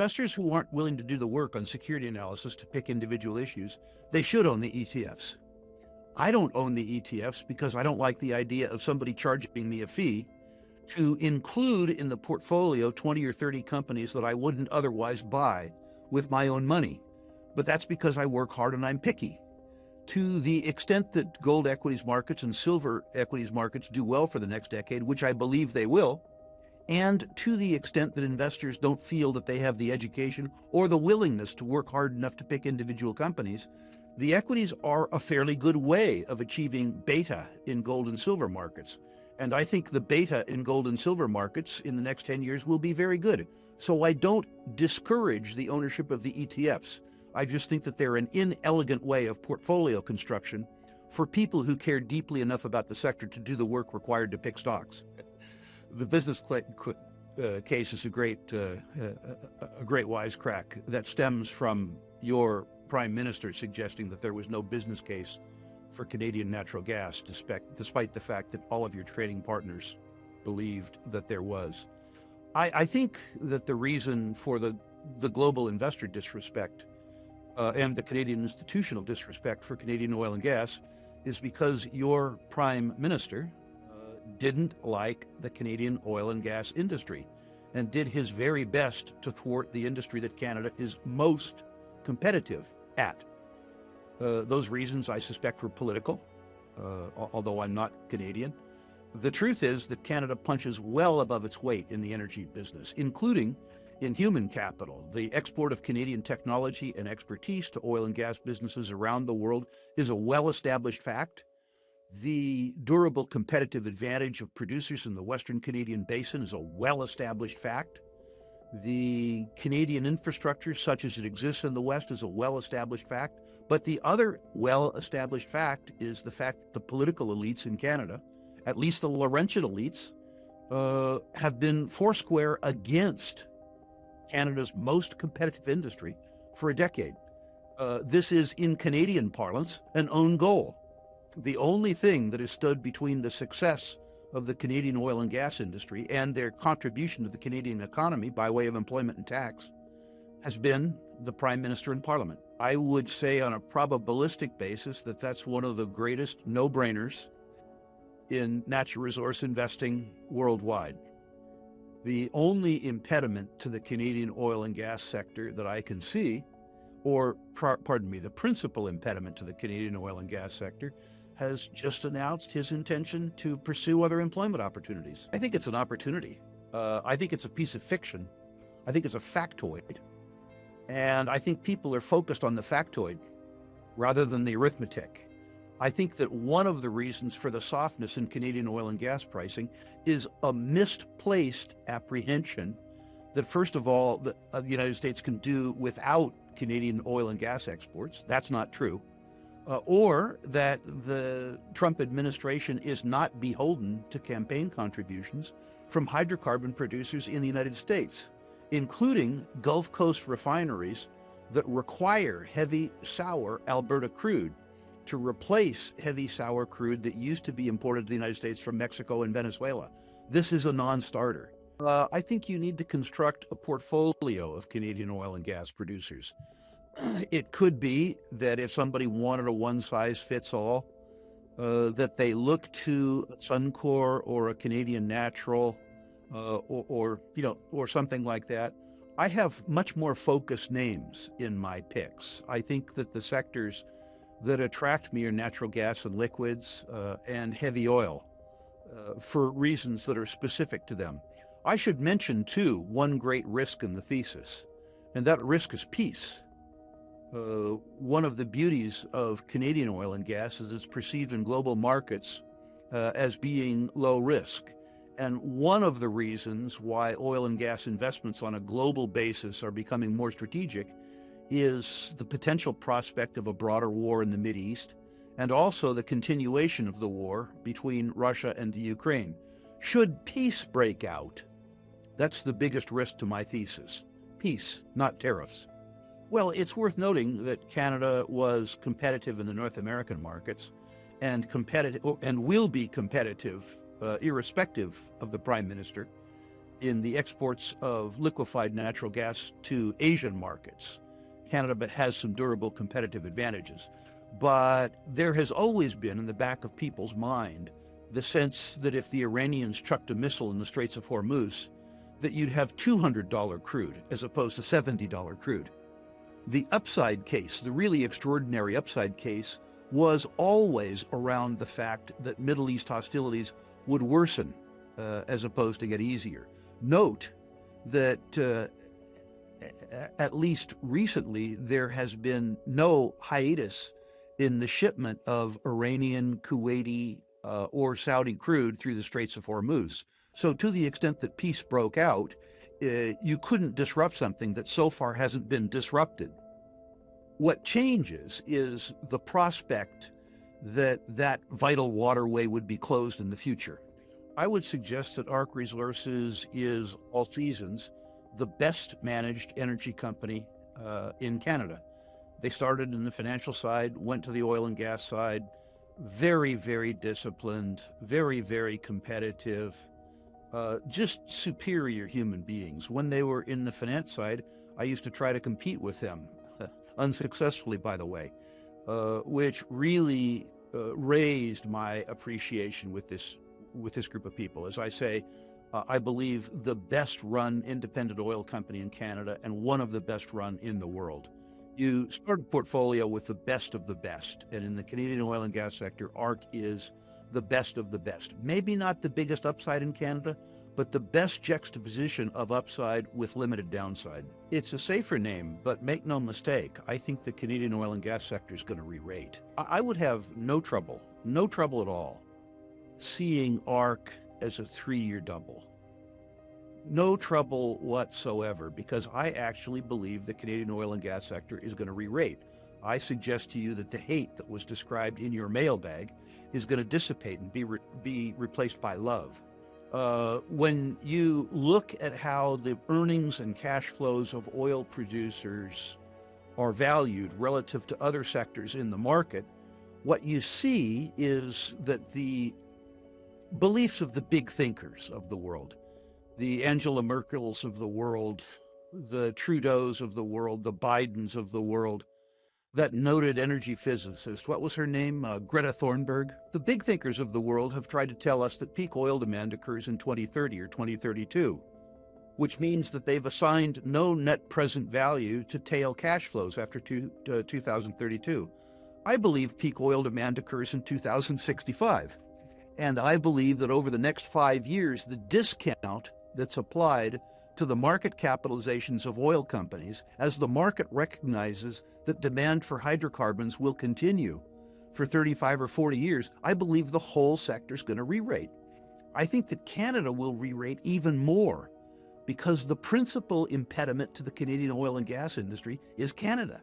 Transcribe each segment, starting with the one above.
Investors who aren't willing to do the work on security analysis to pick individual issues, they should own the ETFs. I don't own the ETFs because I don't like the idea of somebody charging me a fee to include in the portfolio 20 or 30 companies that I wouldn't otherwise buy with my own money. But that's because I work hard and I'm picky. To the extent that gold equities markets and silver equities markets do well for the next decade, which I believe they will, and to the extent that investors don't feel that they have the education or the willingness to work hard enough to pick individual companies, the equities are a fairly good way of achieving beta in gold and silver markets. And I think the beta in gold and silver markets in the next 10 years will be very good. So I don't discourage the ownership of the ETFs. I just think that they're an inelegant way of portfolio construction for people who care deeply enough about the sector to do the work required to pick stocks. The business case is a great wisecrack that stems from your prime minister suggesting that there was no business case for Canadian natural gas, despite the fact that all of your trading partners believed that there was. I think that the reason for the global investor disrespect and the Canadian institutional disrespect for Canadian oil and gas is because your prime minister didn't like the Canadian oil and gas industry and did his very best to thwart the industry that Canada is most competitive at. Those reasons, I suspect, were political, although I'm not Canadian. The truth is that Canada punches well above its weight in the energy business, including in human capital. The export of Canadian technology and expertise to oil and gas businesses around the world is a well-established fact. The durable competitive advantage of producers in the Western Canadian Basin is a well-established fact. The Canadian infrastructure, such as it exists in the West, is a well-established fact. But the other well-established fact is the fact that the political elites in Canada, at least the Laurentian elites, have been foursquare against Canada's most competitive industry for a decade. This is, in Canadian parlance, an own goal. The only thing that has stood between the success of the Canadian oil and gas industry and their contribution to the Canadian economy by way of employment and tax has been the Prime Minister and Parliament. I would say on a probabilistic basis that that's one of the greatest no-brainers in natural resource investing worldwide. The only impediment to the Canadian oil and gas sector that I can see, or pardon me, the principal impediment to the Canadian oil and gas sector, has just announced his intention to pursue other employment opportunities. I think it's an opportunity. I think it's a piece of fiction. I think it's a factoid. And I think people are focused on the factoid rather than the arithmetic. I think that one of the reasons for the softness in Canadian oil and gas pricing is a misplaced apprehension that, first of all, the United States can do without Canadian oil and gas exports. That's not true. Or that the Trump administration is not beholden to campaign contributions from hydrocarbon producers in the United States, including Gulf Coast refineries that require heavy sour Alberta crude to replace heavy sour crude that used to be imported to the United States from Mexico and Venezuela. This is a non-starter. I think you need to construct a portfolio of Canadian oil and gas producers. It could be that if somebody wanted a one-size-fits-all, that they look to Suncor or a Canadian Natural, or something like that. I have much more focused names in my picks. I think that the sectors that attract me are natural gas and liquids and heavy oil for reasons that are specific to them. I should mention, too, one great risk in the thesis, and that risk is peace. One of the beauties of Canadian oil and gas is it's perceived in global markets as being low risk. And one of the reasons why oil and gas investments on a global basis are becoming more strategic is the potential prospect of a broader war in the Mideast, and also the continuation of the war between Russia and the Ukraine. Should peace break out, that's the biggest risk to my thesis. Peace, not tariffs. Well, it's worth noting that Canada was competitive in the North American markets and will be competitive irrespective of the Prime Minister in the exports of liquefied natural gas to Asian markets. Canada has some durable competitive advantages. But there has always been in the back of people's mind the sense that if the Iranians chucked a missile in the Straits of Hormuz, that you'd have $200 crude as opposed to $70 crude. The upside case, the really extraordinary upside case, was always around the fact that Middle East hostilities would worsen as opposed to get easier. Note that at least recently, there has been no hiatus in the shipment of Iranian, Kuwaiti, or Saudi crude through the Straits of Hormuz. So to the extent that peace broke out, you couldn't disrupt something that so far hasn't been disrupted. What changes is the prospect that that vital waterway would be closed in the future. I would suggest that ARC Resources is, all seasons, the best managed energy company in Canada. They started in the financial side, went to the oil and gas side, very, very disciplined, very, very competitive, just superior human beings. When they were in the finance side, I used to try to compete with them, unsuccessfully, by the way, which really raised my appreciation with this group of people. As I say, I believe the best run independent oil company in Canada and one of the best run in the world. You start a portfolio with the best of the best. And in the Canadian oil and gas sector, ARC is the best of the best. Maybe not the biggest upside in Canada, but the best juxtaposition of upside with limited downside. It's a safer name, but make no mistake, I think the Canadian oil and gas sector is going to re-rate. I would have no trouble at all, seeing ARC as a 3-year double. No trouble whatsoever, because I actually believe the Canadian oil and gas sector is going to re-rate. I suggest to you that the hate that was described in your mailbag is going to dissipate and be replaced by love. When you look at how the earnings and cash flows of oil producers are valued relative to other sectors in the market, what you see is that the beliefs of the big thinkers of the world, the Angela Merkels of the world, the Trudeaus of the world, the Bidens of the world, that noted energy physicist, what was her name? Greta Thunberg. The big thinkers of the world have tried to tell us that peak oil demand occurs in 2030 or 2032, which means that they've assigned no net present value to tail cash flows after 2032. I believe peak oil demand occurs in 2065. And I believe that over the next 5 years, the discount that's applied to the market capitalizations of oil companies, as the market recognizes that demand for hydrocarbons will continue for 35 or 40 years, I believe the whole sector is going to re-rate. I think that Canada will re-rate even more, because the principal impediment to the Canadian oil and gas industry is Canada,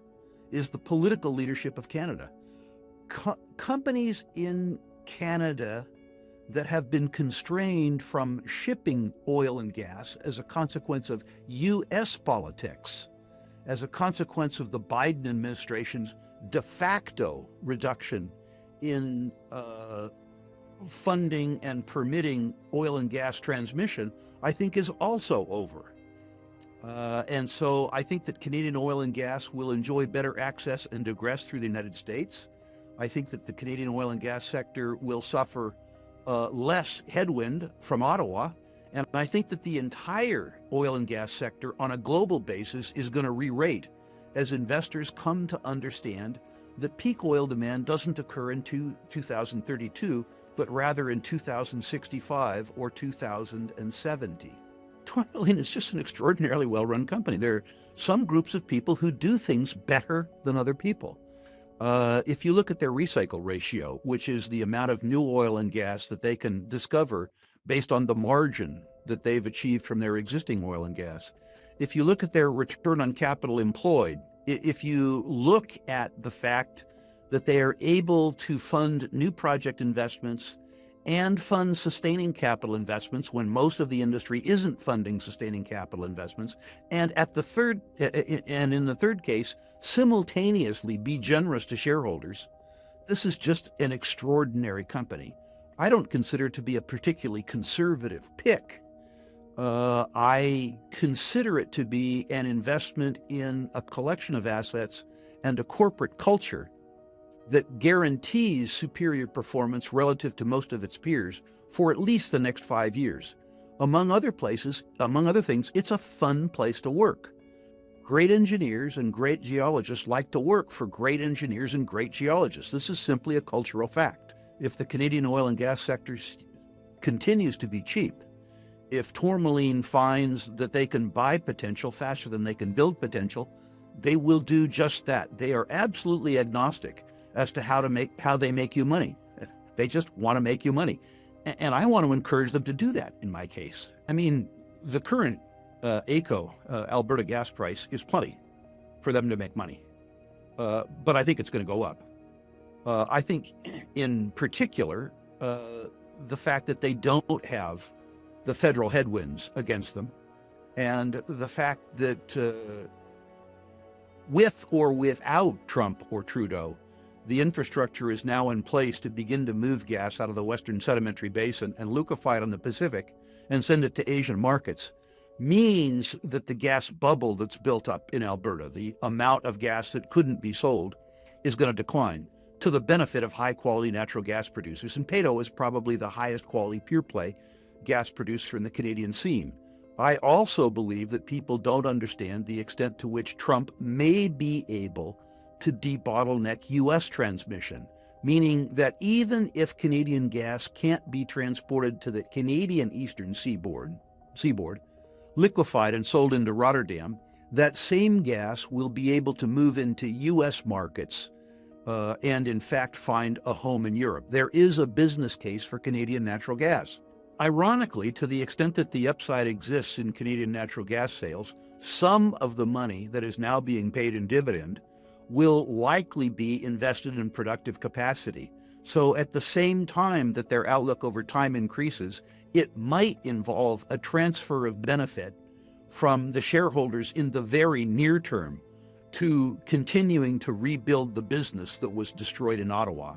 is the political leadership of Canada. Companies in Canada that have been constrained from shipping oil and gas as a consequence of U.S. politics, as a consequence of the Biden administration's de facto reduction in funding and permitting oil and gas transmission, I think is also over. And so I think that Canadian oil and gas will enjoy better access and egress through the United States. I think that the Canadian oil and gas sector will suffer less headwind from Ottawa. And I think that the entire oil and gas sector on a global basis is going to re-rate as investors come to understand that peak oil demand doesn't occur in 2032, but rather in 2065 or 2070. Tourmaline is just an extraordinarily well-run company. There are some groups of people who do things better than other people. If you look at their recycle ratio, which is the amount of new oil and gas that they can discover based on the margin that they've achieved from their existing oil and gas, if you look at their return on capital employed, if you look at the fact that they are able to fund new project investments and fund sustaining capital investments when most of the industry isn't funding sustaining capital investments, and in the third case, simultaneously be generous to shareholders, this is just an extraordinary company. I don't consider it to be a particularly conservative pick. I consider it to be an investment in a collection of assets and a corporate culture that guarantees superior performance relative to most of its peers for at least the next 5 years. Among other things, it's a fun place to work. Great engineers and great geologists like to work for great engineers and great geologists. This is simply a cultural fact. If the Canadian oil and gas sector continues to be cheap, if Tourmaline finds that they can buy potential faster than they can build potential, they will do just that. They are absolutely agnostic as to how they make you money. They just want to make you money. And I want to encourage them to do that in my case. I mean, the current AECO, Alberta gas price, is plenty for them to make money. But I think it's going to go up. I think in particular, the fact that they don't have the federal headwinds against them, and the fact that with or without Trump or Trudeau, the infrastructure is now in place to begin to move gas out of the Western Sedimentary Basin and liquefy it on the Pacific and send it to Asian markets, means that the gas bubble that's built up in Alberta, the amount of gas that couldn't be sold, is going to decline to the benefit of high-quality natural gas producers. And Peyto is probably the highest quality pure-play gas producer in the Canadian scene. I also believe that people don't understand the extent to which Trump may be able to debottleneck U.S. transmission, meaning that even if Canadian gas can't be transported to the Canadian eastern seaboard, liquefied and sold into Rotterdam, that same gas will be able to move into U.S. markets and in fact find a home in Europe. There is a business case for Canadian natural gas. Ironically, to the extent that the upside exists in Canadian natural gas sales, some of the money that is now being paid in dividend will likely be invested in productive capacity. So at the same time that their outlook over time increases, it might involve a transfer of benefit from the shareholders in the very near term to continuing to rebuild the business that was destroyed in Ottawa.